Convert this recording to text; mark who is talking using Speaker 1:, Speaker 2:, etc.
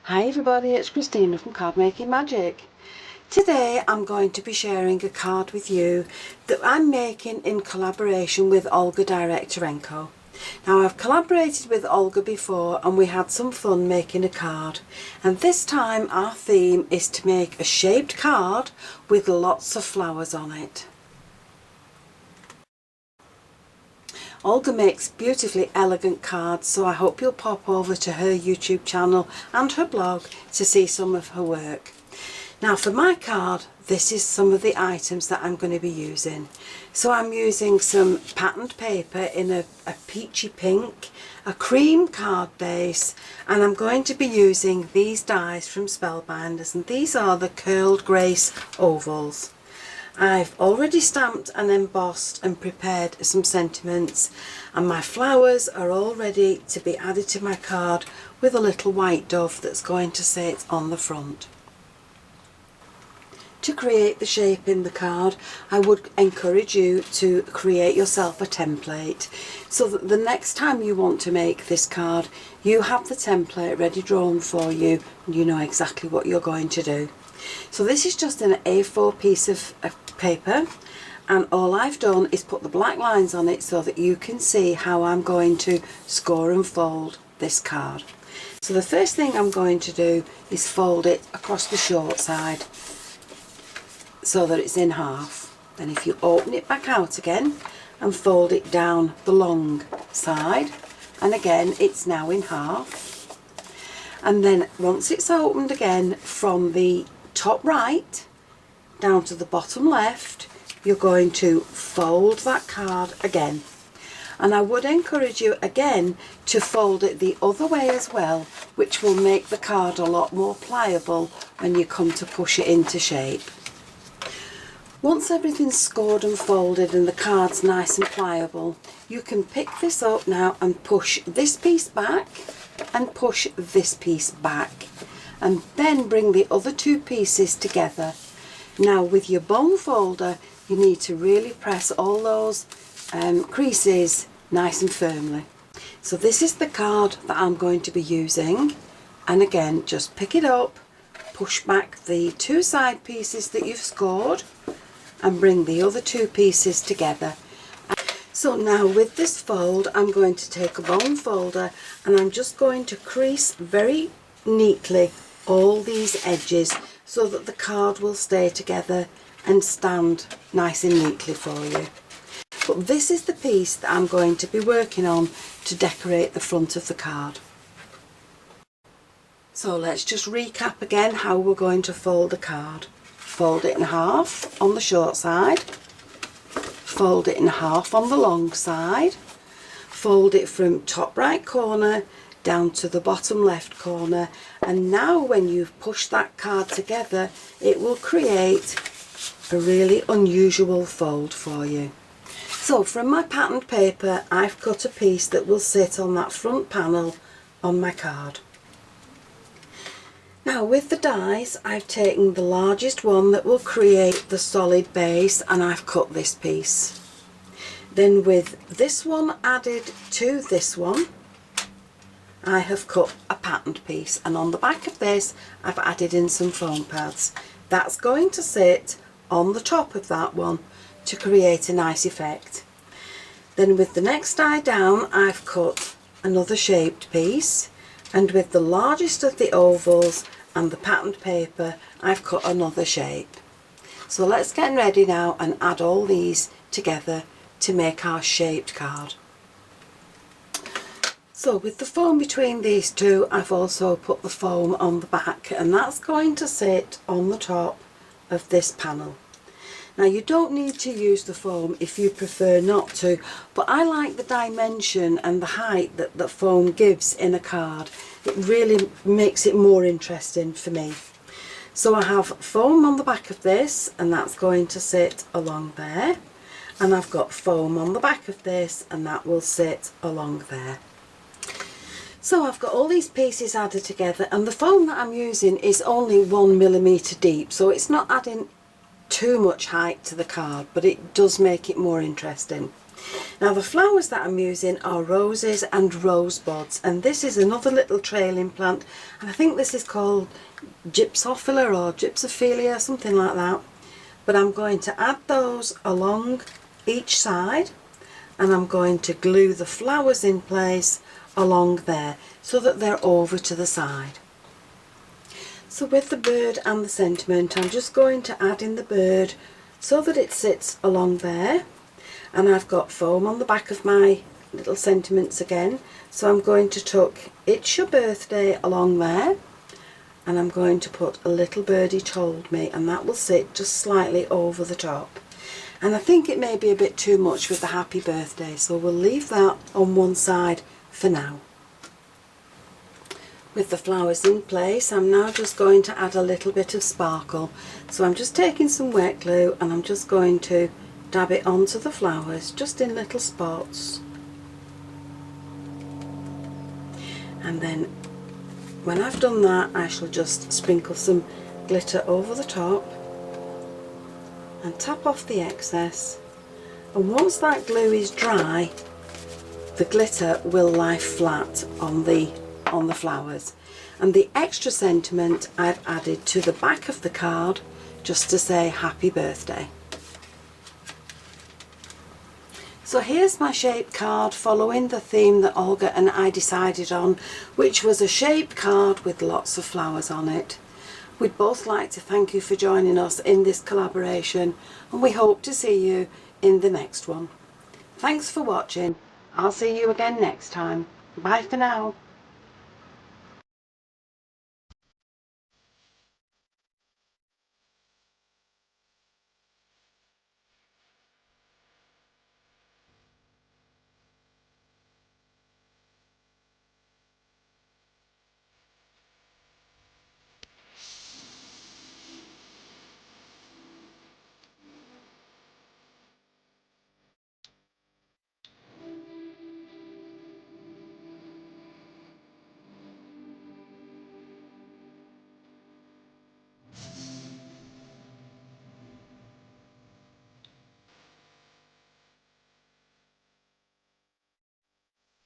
Speaker 1: Hi everybody, it's Christina from Card Making Magic. Today I'm going to be sharing a card with you that I'm making in collaboration with Olga Direktorenko. Now I've collaborated with Olga before and we had some fun making a card, and this time our theme is to make a shaped card with lots of flowers on it. Olga makes beautifully elegant cards, so I hope you'll pop over to her YouTube channel and her blog to see some of her work. Now for my card, this is some of the items that I'm going to be using. So I'm using some patterned paper in a peachy pink, a cream card base, and I'm going to be using these dies from Spellbinders, and these are the Curled Grace ovals. I've already stamped and embossed and prepared some sentiments, and my flowers are all ready to be added to my card with a little white dove that's going to sit on the front. To create the shape in the card, I would encourage you to create yourself a template so that the next time you want to make this card, you have the template ready drawn for you and you know exactly what you're going to do. So this is just an A4 piece of paper, and all I've done is put the black lines on it so that you can see how I'm going to score and fold this card. So the first thing I'm going to do is fold it across the short side so that it's in half. Then if you open it back out again and fold it down the long side, and again it's now in half. And then once it's opened again from the top right down to the bottom left, you're going to fold that card again. And I would encourage you again to fold it the other way as well, which will make the card a lot more pliable when you come to push it into shape. Once everything's scored and folded and the card's nice and pliable, you can pick this up now and push this piece back and push this piece back, and then bring the other two pieces together. Now with your bone folder, you need to really press all those creases nice and firmly. So this is the card that I'm going to be using, and again just pick it up, push back the two side pieces that you've scored and bring the other two pieces together. So now with this fold, I'm going to take a bone folder and I'm just going to crease very neatly all these edges so that the card will stay together and stand nice and neatly for you. But this is the piece that I'm going to be working on to decorate the front of the card. So let's just recap again how we're going to fold the card. Fold it in half on the short side, fold it in half on the long side, fold it from top right corner down to the bottom left corner, and now when you've pushed that card together, it will create a really unusual fold for you. So from my patterned paper, I've cut a piece that will sit on that front panel on my card. Now with the dies, I've taken the largest one that will create the solid base and I've cut this piece. Then with this one added to this one, I have cut a patterned piece, and on the back of this I've added in some foam pads. That's going to sit on the top of that one to create a nice effect. Then with the next die down, I've cut another shaped piece, and with the largest of the ovals and the patterned paper, I've cut another shape. So let's get ready now and add all these together to make our shaped card. So with the foam between these two, I've also put the foam on the back, and that's going to sit on the top of this panel. Now you don't need to use the foam if you prefer not to, but I like the dimension and the height that the foam gives in a card. It really makes it more interesting for me. So I have foam on the back of this, and that's going to sit along there, and I've got foam on the back of this, and that will sit along there. So I've got all these pieces added together, and the foam that I'm using is only 1mm deep, so it's not adding too much height to the card, but it does make it more interesting. Now the flowers that I'm using are roses and rosebuds, and this is another little trailing plant, and I think this is called gypsophila or gypsophilia, something like that. But I'm going to add those along each side, and I'm going to glue the flowers in place along there so that they're over to the side. So with the bird and the sentiment, I'm just going to add in the bird so that it sits along there, and I've got foam on the back of my little sentiments again, so I'm going to tuck "It's Your Birthday" along there, and I'm going to put "A Little Birdie Told Me," and that will sit just slightly over the top. And I think it may be a bit too much with the happy birthday, so we'll leave that on one side for now. With the flowers in place, I'm now just going to add a little bit of sparkle. So I'm just taking some wet glue and I'm just going to dab it onto the flowers, just in little spots. And then when I've done that, I shall just sprinkle some glitter over the top and tap off the excess. And once that glue is dry, the glitter will lie flat on the flowers, and the extra sentiment I've added to the back of the card just to say happy birthday. So here's my shape card following the theme that Olga and I decided on, which was a shape card with lots of flowers on it. We'd both like to thank you for joining us in this collaboration, and we hope to see you in the next one. Thanks for watching. I'll see you again next time. Bye for now.